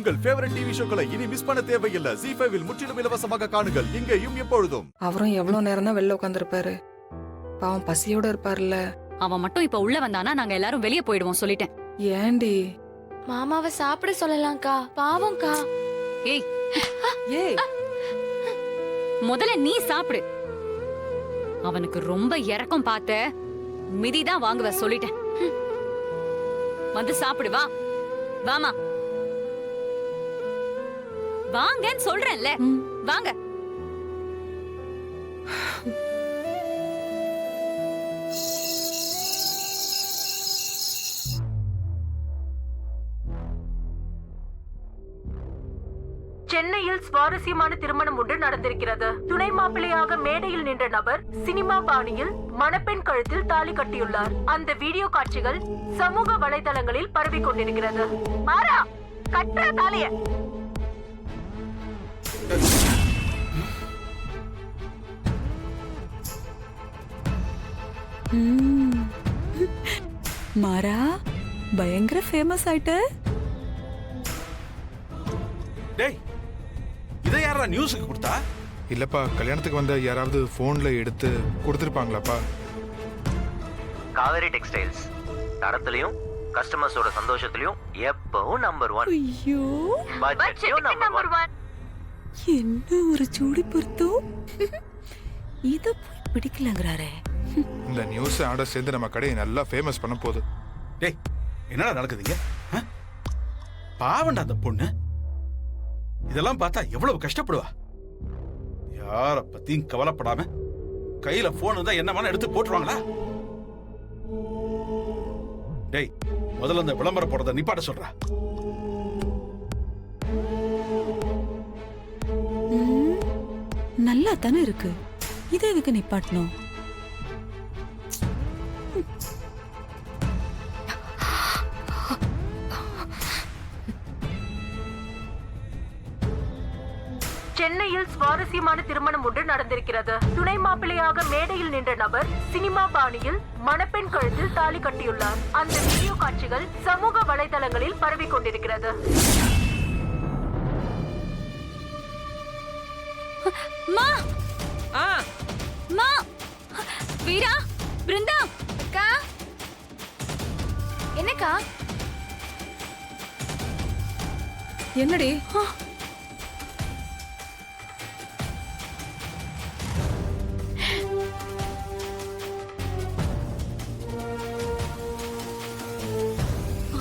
உங்கள் favourite TV ஷோக்களை இனி miss பண்ண தேவையில்லை. ஜீ5 இல் முற்றிலும் இலவசமாக காணுங்கள், இங்கேயும் எப்பொழுதும். அவரும் எவ்வளவு நேரம் தான் வெளில உட்காந்துருப்பாரு. பாவம் பசியோட இருப்பாருல்ல. அவன் மட்டும் இப்ப உள்ள வந்தானா நாங்க எல்லாரும் வெளியே போயிடுவோம் சொல்லிட்டேன். ஏண்டி? மாமாவை சாப்பிட சொல்லலாம்க்கா, பாவம்க்கா. ஏய் ஏய், முதல்ல நீ சாப்பிடு. அவனுக்கு ரொம்ப இறக்கம் பார்த்த மிதிதான் வாங்குவ சொல்லிட்டேன். வந்து சாப்பிடு, வா வாமா, வாங்கன்னு சொல்றேன்ல, வாங்க. சென்னையில் சுவாரஸ்யமான திருமணம் ஒன்று நடந்திருக்கிறது. துணை மாப்பிள்ளையாக மேடையில் நின்ற நபர் சினிமா பாணியில் மணப்பெண் கழுத்தில் தாலி கட்டியுள்ளார். அந்த வீடியோ காட்சிகள் சமூக வலைதளங்களில் பரவிக் கொண்டிருக்கிறது. மாறா, கட்டுற தாலிய. மாறா பயங்கர ஃபேமஸ் ஆயிட்ட. டேய், இதை யாரா நியூஸுக்கு கொடுத்தா? இல்லப்பா, கல்யாணத்துக்கு வந்த யாராவது போன்ல எடுத்து கொடுத்துருப்பாங்களாப்பா? காவேரி டெக்ஸ்டைல்ஸ் தரத்திலையும் கஸ்டமர்ஸோட சந்தோஷத்திலையும் எப்பவும் நம்பர் 1. ஐயோ, பட்ஜெட்லயும் நம்பர் 1. என்ன ஒரு ஜோடி பொருத்தம். இத போய் பிடிக்கலங்கறாரே. இந்த நியூஸ் ஆட சேர்ந்து நம்ம கடையை நல்லா ஃபேமஸ் பண்ண போகுது. டேய், என்னடா நடக்குதுங்க? பாவண்டா அந்த பொண்ணு. இதெல்லாம் பார்த்தா எவ்வளவு கஷ்டப்படுவா. யார பத்தியும் கவலைப்படாம கையில போன் இருந்தா என்ன வேணா எடுத்து போட்டுருவாங்களா? டேய், முதல்ல அந்த விளம்பரம் போடுறத நிப்பாட்ட சொல்றா. நல்லா தானே இருக்கு, இதை எதுக்கு நிப்பாட்டணும்? சென்னையில் சுவாரஸ்யமான திருமணம் ஒன்று நடந்திருக்கிறது. துணை மாப்பிள்ளையாக மேடையில் நின்ற நபர் சினிமா பாணியில் மணப்பெண் கழுத்தில் தாலி கட்டியுள்ளார். அந்த வீடியோ காட்சிகள் சமூக வலைதளங்களில் பரவிக் கொண்டிருக்கிறது. மா மா, வீரா, பிருந்தா. அக்கா, என்னக்கா? என்னடி?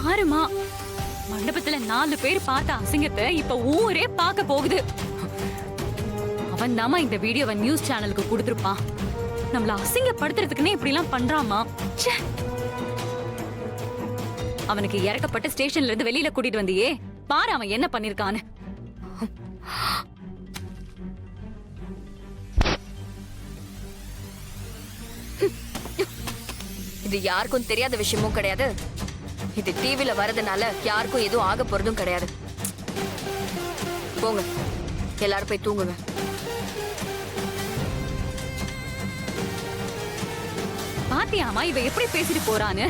பாருமா, மண்டபத்துல 4 பேர் பார்த்த அசிங்கத்தை இப்ப ஊரே பார்க்க போகுது. அவன் தாமா இந்த வீடியோவை நியூஸ் சேனலுக்கு கொடுத்திருப்பான். நம்மள அசிங்கப்படுத்துறதுக்குன்னே இப்படி எல்லாம் பண்றாமா. அவனுக்கு இறக்கப்பட்ட ஸ்டேஷன்ல இருந்து வெளியில கூட்டிட்டு வந்தியே, பாரு அவன் என்ன பண்ணிருக்கான்னு. இது யாருக்கும் தெரியாத விஷயமும் கிடையாது. இது டிவில வரதுனால யாருக்கும் எதுவும் ஆக போறதும் கிடையாது. போங்க, எல்லாரும் போய் தூங்குங்க. பாத்தியாமா இவ எப்படி பேசிட்டு போறான்னு?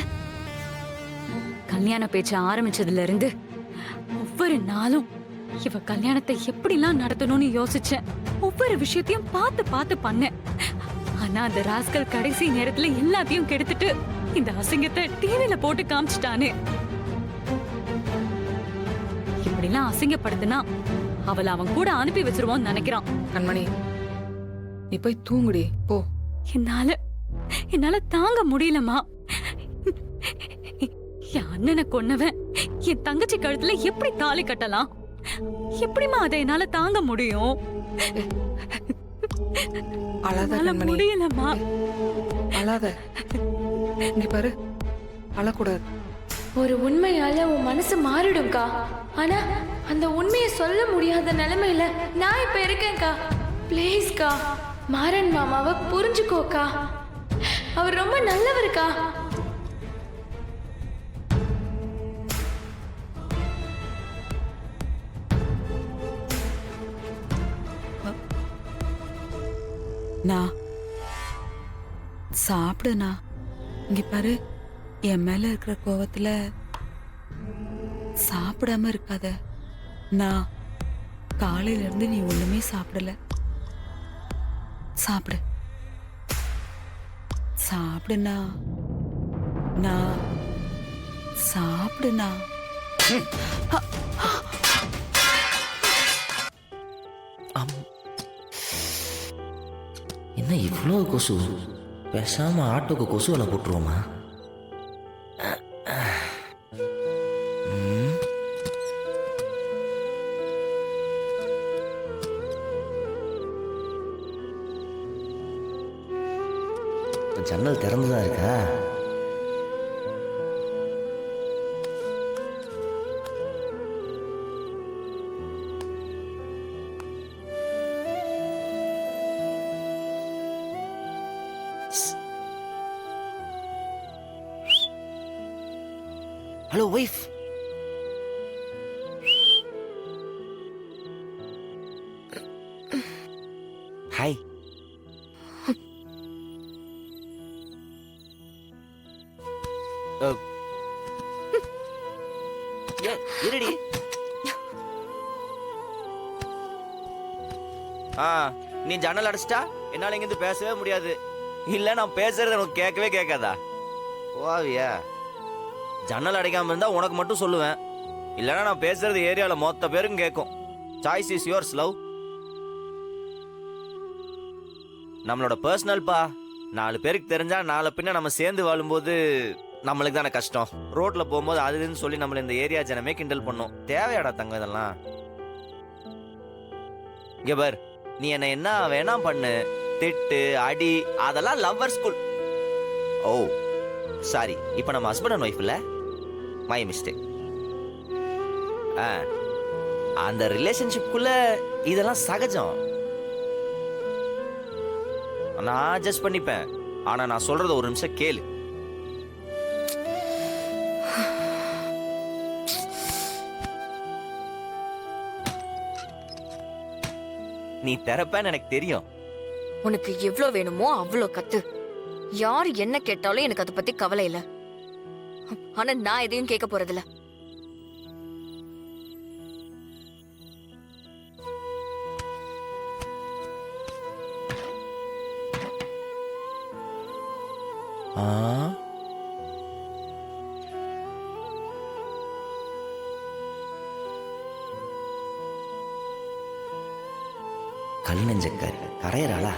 கல்யாண பேச்ச ஆரம்பிச்சதுல இருந்து ஒவ்வொரு நாளும் இவ கல்யாணத்தை எப்படிலாம் நடத்தணும்னு யோசிச்சேன். ஒவ்வொரு விஷயத்தையும் பார்த்து பார்த்து பண்ணேன். ஆனா அந்த ராஸ்கல் கடைசி நேரத்துல எல்லாத்தையும் கெடுத்துட்டு இந்த அசிங்கத்தை டிவில போட்டு காமிச்சிட்டானே. இப்படிலாம் அசிங்கப்படுத்தினா அவளை அவன் கூட அனுப்பி வச்சிருவோம்னு நினைக்கிறான். கண்மணி, நீ போய் தூங்குடி போ. என்னால தாங்க முடியலமா. என் அண்ணனை கொன்னவன் என் தங்கச்சி கழுத்துல எப்படி தாலி கட்டலாம்? எப்படிமா அதை என்னால தாங்க முடியும்? அழாத கண்மணி, முடியலமா. அழாத. இங்க பாரு, அழக்கூடாது. ஒரு உண்மையால உன் மனசு மாறிடும்க்கா. ஆனா அந்த உண்மையை சொல்ல முடியாத நிலைமையில நான் இப்ப இருக்கேன்க்கா. பிளீஸ்க்கா, மாறன் மாமாவை புரிஞ்சுக்கோக்கா. அவர் ரொம்ப நல்லவருக்கா. நான் சாப்பிடுனா. இங்க பாரு, என் மேல இருக்கிற கோவத்துல சாப்பிடாம இருக்காத. நான் காலையில இருந்து நீ ஒண்ணுமே சாப்பிடல. சாப்பிடு சாப்பிடுண்ணா. நான் சாப்பிடுண்ணா. என்ன இவ்வளோ கொசு? பேசாம ஆட்டோக்கு கொசு வலை போட்டுருவோமா? ஜன்னல் திறந்துதான் இருக்கா? Hello wife. ஹாய். இருடி. நீ ஜன்னல் அடைச்சிட்டா என்னால இங்கிருந்து பேசவே முடியாது. இல்ல நான் பேசுறது உனக்கு கேட்கவே கேட்காதா? ஓவியா, ஜன்னல் அடைக்காம இருந்தா உனக்கு மட்டும் சொல்லுவேன். இல்லைன்னா நான் பேசுறது ஏரியால மொத்த பேருக்கும் கேட்கும். Choice is yours love. நம்மளோட பர்சனல்பா. 4 பேருக்கு தெரிஞ்சா நாளை பின்ன நம்ம சேர்ந்து வாழும்போது நம்மளுக்கு தானே கஷ்டம். ரோட்ல போகும்போது அதுன்னு சொல்லி நம்மள இந்த ஏரியா ஜனமே கிண்டல் பண்ணும். தேவையாடா தங்கம் இதெல்லாம்? இங்க பார், நீ என்ன வேணா பண்ணு, திட்டு அடி, அதெல்லாம் லவ்வர் ஸ்கூல். ஓ சாரி, இப்ப நம்ம ஹஸ்பண்ட் அண்ட் ஒய்ஃப் இல்ல, மை மிஸ்டேக். அந்த ரிலேஷன்ஷிப்குள்ள இதெல்லாம் சகஜம். நான் அட்ஜஸ்ட் பண்ணிப்பேன். ஆனா நான் சொல்றத ஒரு நிமிஷம் கேளு. நீ தெரப்பேன்னு எனக்கு தெரியும். உனக்கு எவ்வளவு வேணுமோ அவ்வளோ கத்து. யார் என்ன கேட்டாலும் எனக்கு அதை பத்தி கவலை இல்ல. ஆனா நான் எதையும் கேட்க போறதில்ல. கல் நெஞ்சக்காரி கரையறாளா?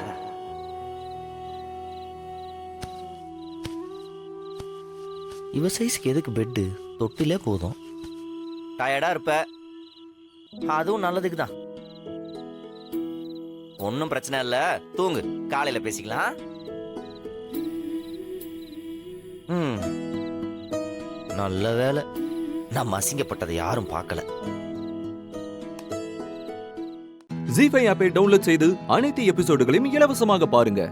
இவ சைஸ்க்கு எதுக்கு பெட்டு? தொட்டிலே போதும். டயர்டா இருப்ப, அதுவும் நல்லதுக்கு தான். ஒன்னும் பிரச்சனை இல்ல, தூங்கு, காலையில பேசிக்கலாம். நல்ல வேலை நம்ம அசிங்கப்பட்டதை யாரும் பார்க்கல. ஜீ5 ஆப்பை டவுன்லோட் செய்து அனைத்து எபிசோடுகளையும் இலவசமாக பாருங்க.